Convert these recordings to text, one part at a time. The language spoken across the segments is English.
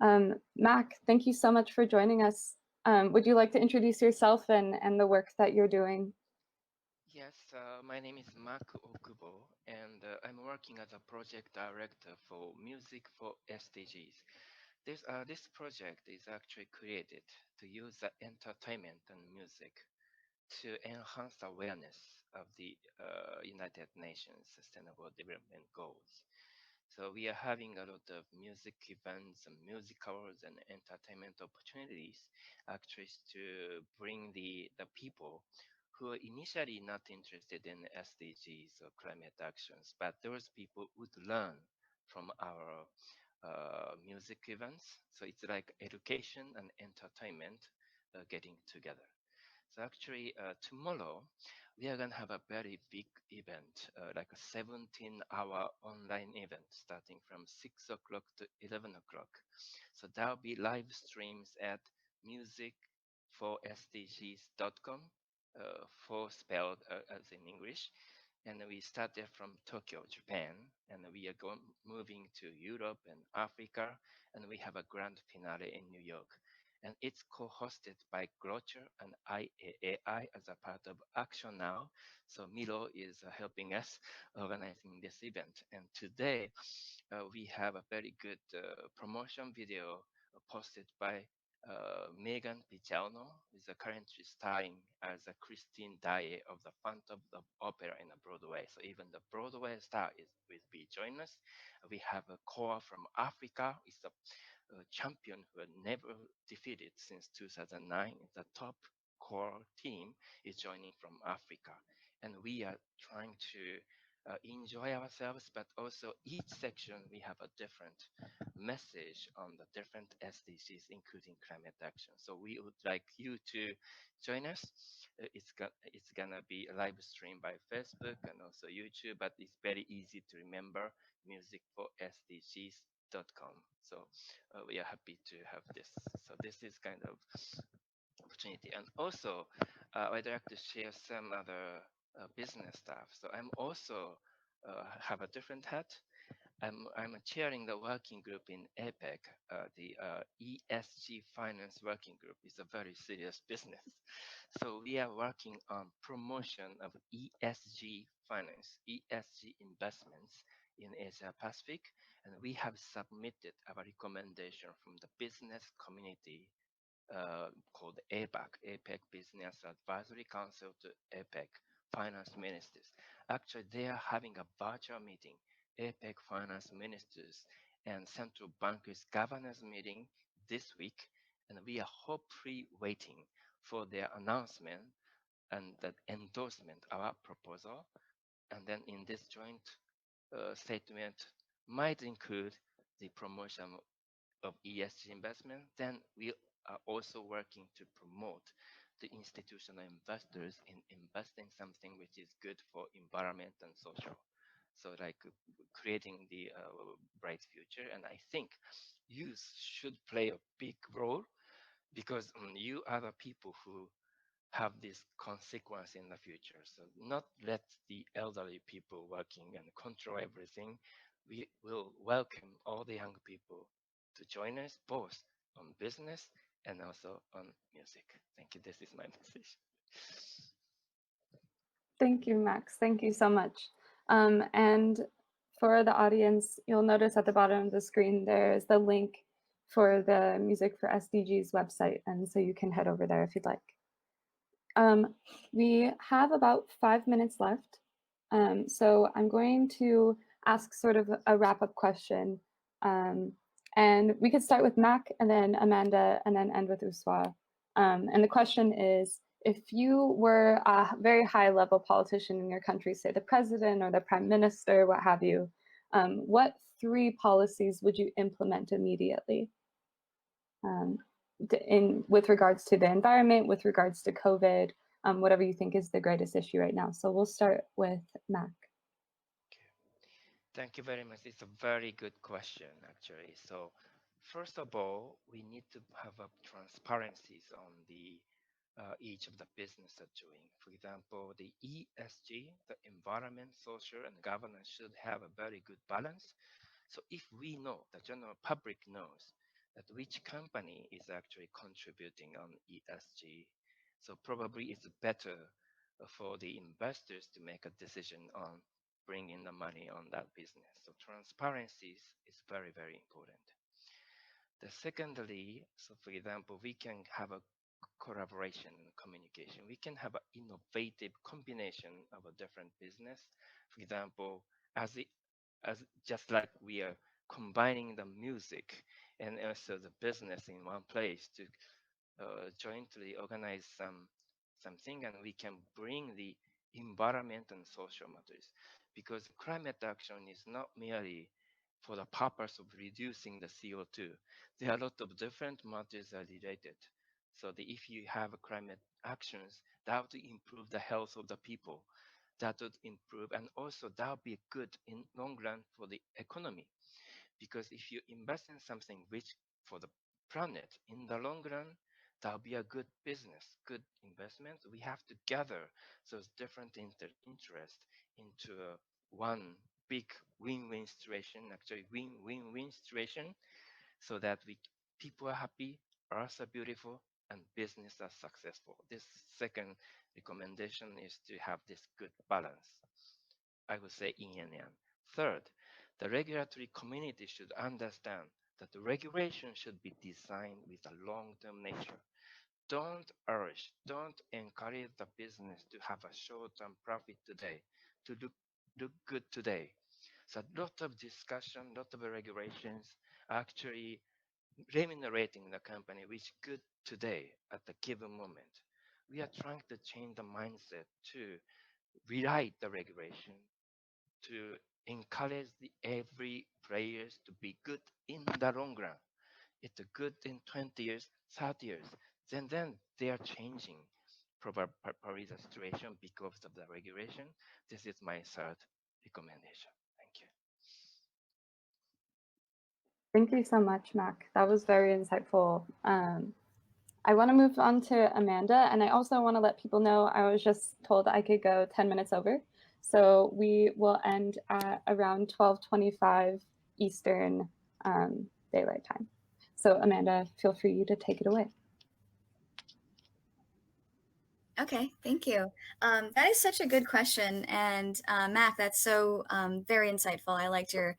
Mack, thank you so much for joining us. Would you like to introduce yourself and the work that you're doing? Yes, my name is Mack Okubo, and I'm working as a project director for Music for SDGs. This project is actually created to use the entertainment and music to enhance awareness of the United Nations Sustainable Development Goals. So we are having a lot of music events and musicals and entertainment opportunities actually to bring the people who are initially not interested in SDGs or climate actions, but those people would learn from our music events. So it's like education and entertainment getting together. So actually, tomorrow we are gonna have a very big event, like a 17-hour online event starting from 6 o'clock to 11 o'clock. So there'll be live streams at musicforsdgs.com, for spelled as in English. And we started from Tokyo, Japan, and we are going moving to Europe and Africa, and we have a grand finale in New York. And it's co-hosted by Glocher and IAAI as a part of Action Now. So Milo is helping us organizing this event. And today we have a very good promotion video posted by Megan Picciano, is currently starring as a Christine Daae of the Phantom of Opera in a Broadway. So even the Broadway star is will be joining us. We have a core from Africa. It's a champion who had never defeated since 2009. The top core team is joining from Africa, and we are trying to enjoy ourselves, but also each section we have a different message on the different SDGs, including climate action. So we would like you to join us. It's gonna be a live stream by Facebook and also YouTube, but it's very easy to remember musicforsdgs.com. So we are happy to have this. So this is kind of opportunity. And also, I'd like to share some other business stuff. So I'm also have a different hat. I'm chairing the working group in APEC. The ESG Finance working group is a very serious business. So we are working on promotion of ESG finance, ESG investments in Asia Pacific, and we have submitted our recommendation from the business community called APEC Business Advisory Council to APEC Finance Ministers. Actually, they are having a virtual meeting, APEC Finance Ministers and Central Bankers Governors meeting this week, and we are hopefully waiting for their announcement and the endorsement of our proposal. And then in this joint statement might include the promotion of ESG investment, then we are also working to promote the institutional investors in investing something which is good for environment and social. So like creating the bright future. And I think youth should play a big role because you are the people who have this consequence in the future. So not let the elderly people working and control everything. We will welcome all the young people to join us both on business and also on music. Thank you. This is my message. Thank you, Max. Thank you so much. And for the audience, you'll notice at the bottom of the screen, there's the link for the Music for SDGs website. And so you can head over there if you'd like. We have about 5 minutes left. So I'm going to ask sort of a wrap-up question. And we could start with Mac and then Amanda and then end with Uswa. And the question is, if you were a very high-level politician in your country, say the president or the prime minister, what have you, what 3 policies would you implement immediately? With regards to the environment, with regards to COVID, whatever you think is the greatest issue right now. So we'll start with Mac. Thank you very much. It's a very good question, actually. So, first of all, we need to have a transparencies on the each of the business are doing. For example, the ESG, the environment, social, and governance should have a very good balance. So if we know, the general public knows that which company is actually contributing on ESG. So probably it's better for the investors to make a decision on bringing the money on that business. So transparency is very, very important. The secondly, so for example, we can have a collaboration and communication. We can have an innovative combination of a different business. For example, as just like we are combining the music and also the business in one place to jointly organize something, and we can bring the environment and social matters, because climate action is not merely for the purpose of reducing the CO2. There are a lot of different matters are related. So if you have climate actions, that would improve the health of the people. That would improve, and also that would be good in long run for the economy. Because if you invest in something which for the planet in the long run, that'll be a good business, good investment. We have to gather those different interests into one big win-win situation, actually win-win-win situation, so that people are happy, earth are beautiful, and business are successful. This second recommendation is to have this good balance, I would say, yin and yang. Third, the regulatory community should understand that the regulation should be designed with a long-term nature. Don't encourage the business to have a short-term profit today, to look good today. So a lot of discussion, a lot of regulations are actually remunerating the company which is good today at the given moment. We are trying to change the mindset to rewrite the regulation, to encourage every players to be good in the long run. It's good in 20 years, 30 years. Then they are changing probably the situation because of the regulation. This is my third recommendation. Thank you. Thank you so much, Mac. That was very insightful. I want to move on to Amanda, and I also want to let people know I was just told I could go 10 minutes over. So we will end at around 12:25 Eastern Daylight Time. So Amanda, feel free to take it away. Okay, thank you. That is such a good question. And Mac, that's so very insightful. I liked your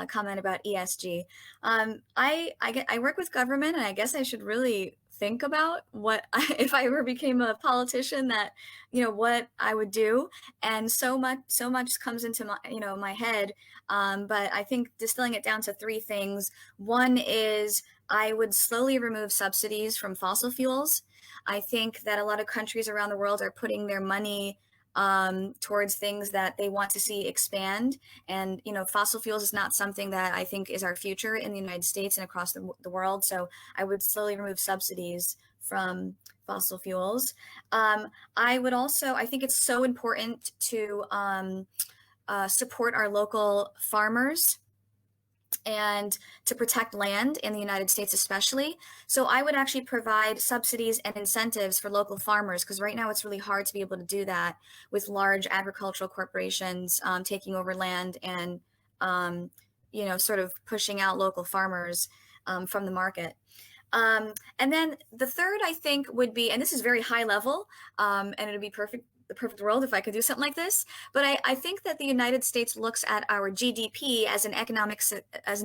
comment about ESG. I work with government, and I guess I should really think about what if I ever became a politician, that what I would do. And so much comes into my head. But I think distilling it down to three things. One is I would slowly remove subsidies from fossil fuels. I think that a lot of countries around the world are putting their money towards things that they want to see expand. And, fossil fuels is not something that I think is our future in the United States and across the world. So I would slowly remove subsidies from fossil fuels. I think it's so important to support our local farmers and to protect land in the United States especially. So I would actually provide subsidies and incentives for local farmers, because right now it's really hard to be able to do that with large agricultural corporations taking over land and sort of pushing out local farmers from the market. And then the third, I think, would be, and this is very high level, and it would be the perfect world if I could do something like this. But I think that the United States looks at our GDP as an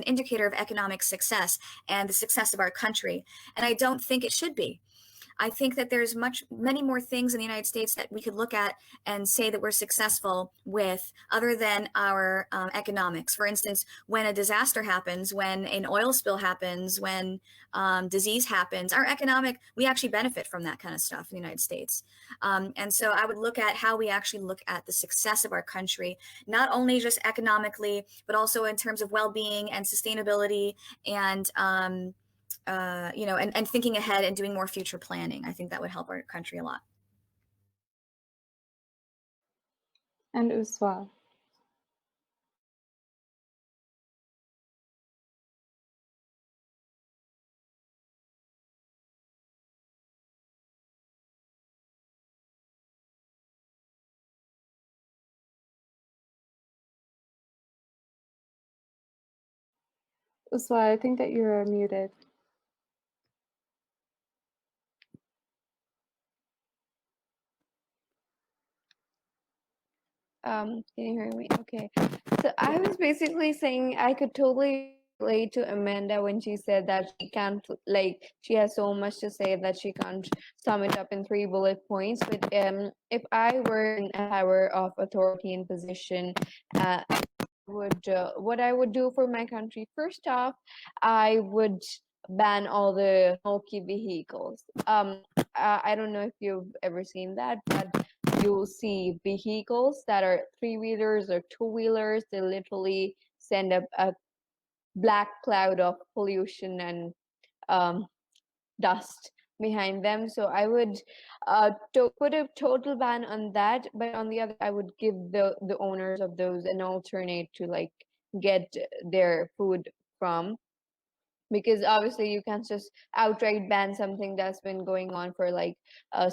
indicator of economic success and the success of our country. And I don't think it should be. I think that there's many more things in the United States that we could look at and say that we're successful with other than our economics. For instance, when a disaster happens, when an oil spill happens, when disease happens, we actually benefit from that kind of stuff in the United States. And so I would look at how we actually look at the success of our country, not only just economically, but also in terms of well-being and sustainability and and thinking ahead and doing more future planning. I think that would help our country a lot. And Uswa. Uswa, I think that you're muted. Can you hear me? Okay. So I was basically saying I could totally relate to Amanda when she said that she can't, like, she has so much to say that she can't sum it up in 3 bullet points. But if I were in a power of authority and position, would what I would do for my country. First off, I would ban all the smoky vehicles. I don't know if you've ever seen that, but you'll see vehicles that are three-wheelers or two-wheelers. They literally send up a black cloud of pollution and um, dust behind them. So I would put a total ban on that. But on the other, I would give the owners of those an alternate to like get their food from, because obviously you can't just outright ban something that's been going on for like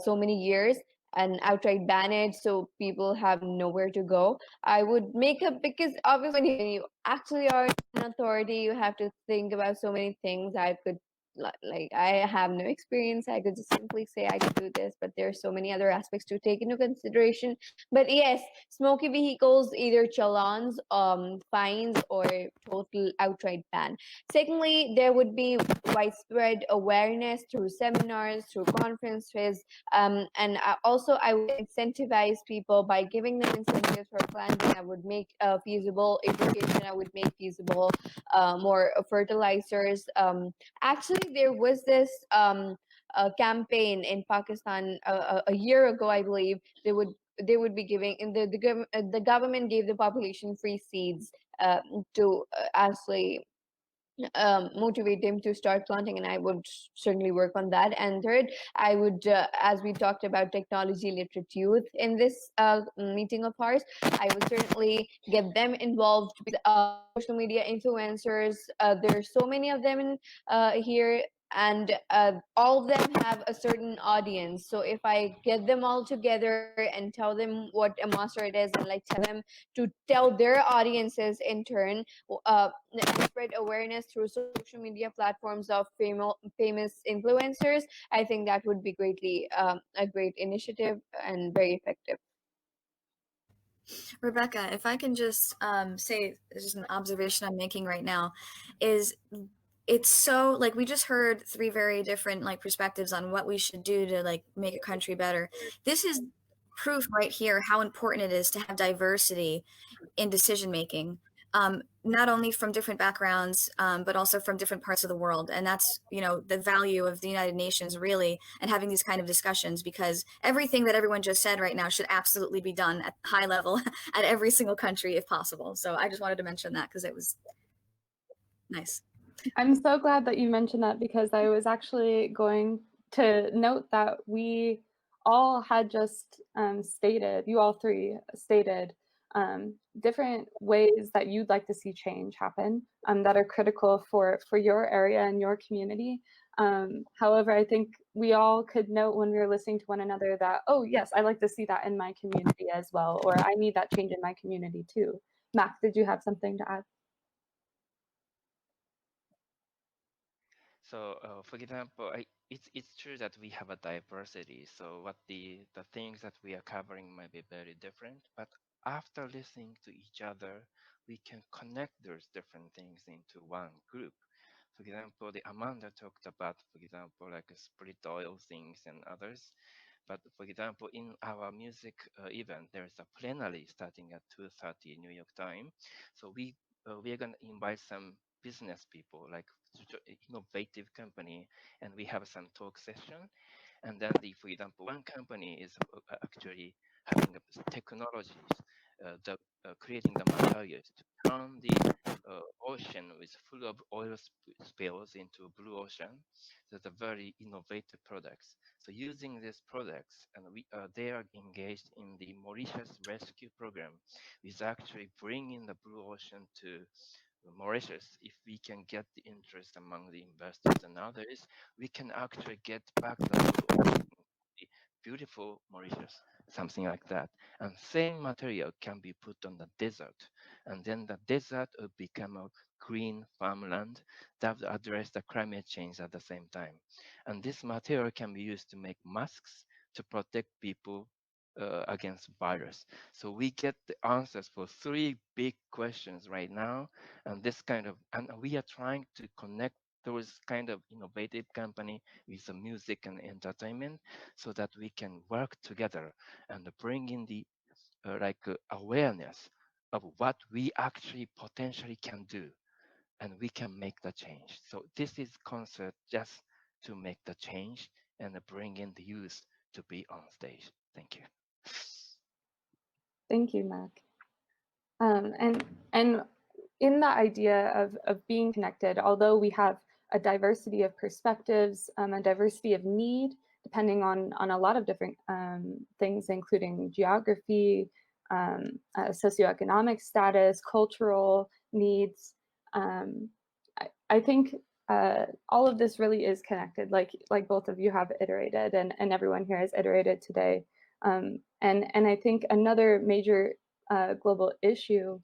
so many years, and outright ban it so people have nowhere to go. I would make up, because obviously when you actually are an authority, you have to think about so many things. I could like, I have no experience, I could just simply say I could do this, but there's so many other aspects to take into consideration. But yes, smoky vehicles, either challans, fines, or total outright ban. Secondly, there would be widespread awareness through seminars, through conferences, and also I would incentivize people by giving them incentives for planting. I would make feasible irrigation. I would make feasible more fertilizers. Actually, there was this campaign in Pakistan a year ago, I believe. They would be giving, and the government gave the population free seeds to actually motivate them to start planting, and I would certainly work on that. And third, I would, as we talked about technology literate youth in this meeting of ours, I would certainly get them involved with social media influencers. There's so many of them in, here, and all of them have a certain audience. So if I get them all together and tell them what a monster it is, and like tell them to tell their audiences in turn, uh, and spread awareness through social media platforms of famous influencers, I think that would be greatly a great initiative and very effective. Rebecca, if I can just say, just an observation I'm making right now, is it's so, like, we just heard three very different like perspectives on what we should do to like make a country better. This is proof right here how important it is to have diversity in decision making, not only from different backgrounds, but also from different parts of the world. And that's, you know, the value of the United Nations, really, and having these kind of discussions, because everything that everyone just said right now should absolutely be done at high level at every single country if possible. So I just wanted to mention that because it was nice. I'm so glad that you mentioned that, because I was actually going to note that we all had just stated, you all three stated, different ways that you'd like to see change happen, that are critical for your area and your community. However, I think we all could note when we were listening to one another that, oh yes, I like to see that in my community as well, or I need that change in my community too. Max, did you have something to add? So, for example, it's true that we have a diversity. So, what the things that we are covering might be very different. But after listening to each other, we can connect those different things into one group. For example, the Amanda talked about, for example, like a split oil things and others. But for example, in our music event, there is a plenary starting at 2:30 New York time. So we are gonna invite some business people, like innovative company, and we have some talk session. And then for example, one company is actually having technologies, creating the materials to turn the ocean with full of oil spills into blue ocean. So the very innovative products. So using these products, and they are engaged in the Mauritius rescue program, which actually bringing the blue ocean to Mauritius. If we can get the interest among the investors and others, we can actually get back the blue ocean, the beautiful Mauritius, something like that. And same material can be put on the desert, and then the desert will become a green farmland that will address the climate change at the same time. And this material can be used to make masks to protect people against virus. So we get the answers for 3 big questions right now, and and we are trying to connect those kind of innovative company with the music and entertainment, so that we can work together and bring in the awareness of what we actually potentially can do, and we can make the change. So this is concert just to make the change and bring in the youth to be on stage. Thank you. Thank you, Mac. And in the idea of being connected, although we have a diversity of perspectives, a diversity of need, depending on a lot of different things, including geography, socioeconomic status, cultural needs. I think all of this really is connected, like both of you have iterated, and everyone here has iterated today. And I think another major global issue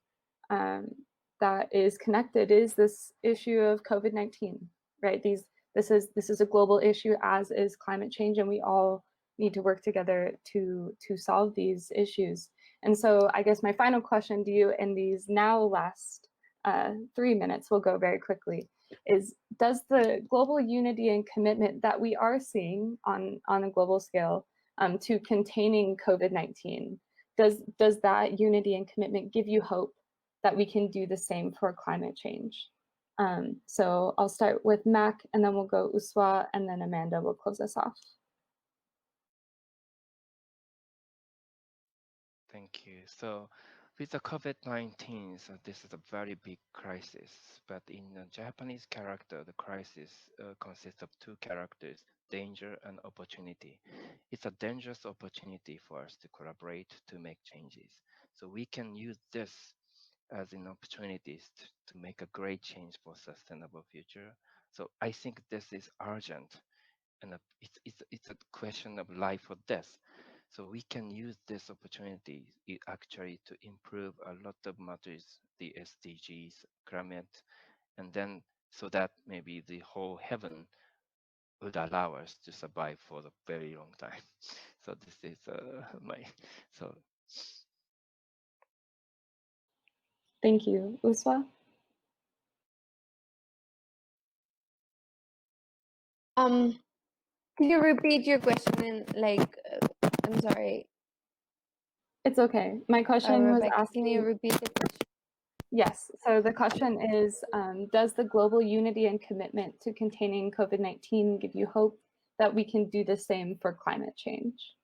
that is connected is this issue of COVID-19, right? This is a global issue, as is climate change, and we all need to work together to solve these issues. And so I guess my final question to you in these now last 3 minutes, will go very quickly, is does the global unity and commitment that we are seeing on a global scale to containing COVID-19, does that unity and commitment give you hope that we can do the same for climate change? So I'll start with Mac, and then we'll go Uswa, and then Amanda will close us off. Thank you. So with the COVID-19, so this is a very big crisis, but in the Japanese character, the crisis consists of 2 characters, danger and opportunity. It's a dangerous opportunity for us to collaborate to make changes. So we can use this as an opportunity to make a great change for sustainable future. So I think this is urgent, and it's a question of life or death. So we can use this opportunity actually to improve a lot of matters, the SDGs, climate, and then so that maybe the whole heaven would allow us to survive for a very long time. So this is so. Thank you. Uswa? Can you repeat your question in I'm sorry. It's okay. My question was Rebecca, asking, can you repeat the question? yes, so the question is, does the global unity and commitment to containing COVID-19 give you hope that we can do the same for climate change?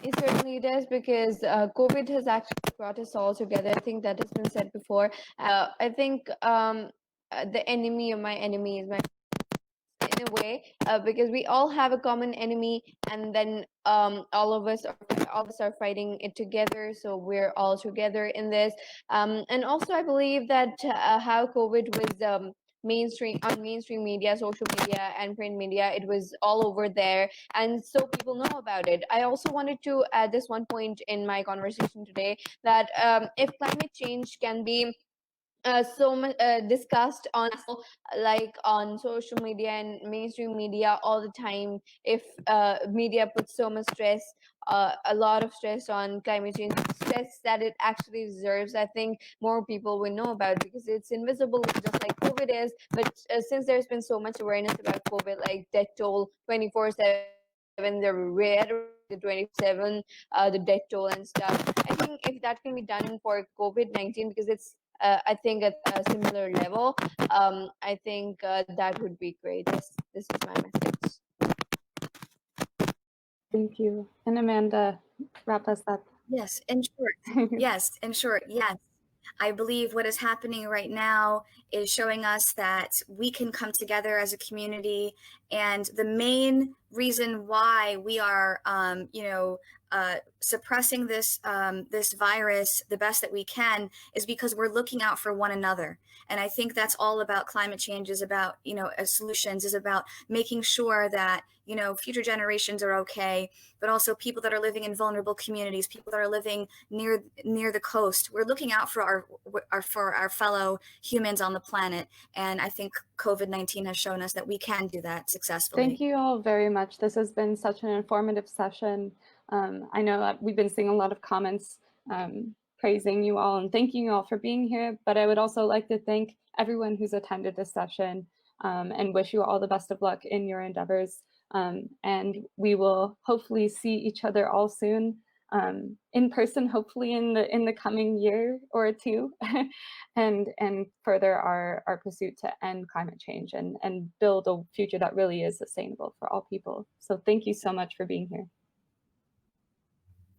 It certainly does, because COVID has actually brought us all together. I think that has been said before. I think the enemy of my enemy is my, in a way, because we all have a common enemy, and then all of us are fighting it together. So we're all together in this. And also, I believe that how COVID was mainstream media, social media, and print media, it was all over there, and so people know about it. I also wanted to add this one point in my conversation today, that if climate change can be so much discussed on, like, on social media and mainstream media all the time, if media puts so much stress, a lot of stress on climate change, stress that it actually deserves, I think more people will know about it, because it's invisible, just like COVID is. But since there's been so much awareness about COVID, like death toll 24/7, the red, the 27, the death toll and stuff, I think if that can be done for COVID-19, because it's I think at a similar level, I think that would be great. This is my message. Thank you. And Amanda, wrap us up. Yes, in short. Yes, in short, yes. I believe what is happening right now is showing us that we can come together as a community. And the main reason why we are, suppressing this this virus the best that we can is because we're looking out for one another. And I think that's all about climate change, is about, solutions, is about making sure that, future generations are okay, but also people that are living in vulnerable communities, people that are living near the coast. We're looking out for our fellow humans on the planet. And I think COVID-19 has shown us that we can do that successfully. Thank you all very much. This has been such an informative session. I know that we've been seeing a lot of comments praising you all and thanking you all for being here, but I would also like to thank everyone who's attended this session and wish you all the best of luck in your endeavors. And we will hopefully see each other all soon in person, hopefully in the coming year or two, and further our pursuit to end climate change and build a future that really is sustainable for all people. So thank you so much for being here.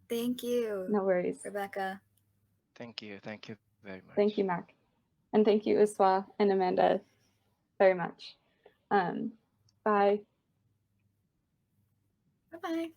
Thank you. No worries. Rebecca. Thank you very much. Thank you, Mac. And thank you, Uswa and Amanda, very much. Bye. Bye-bye.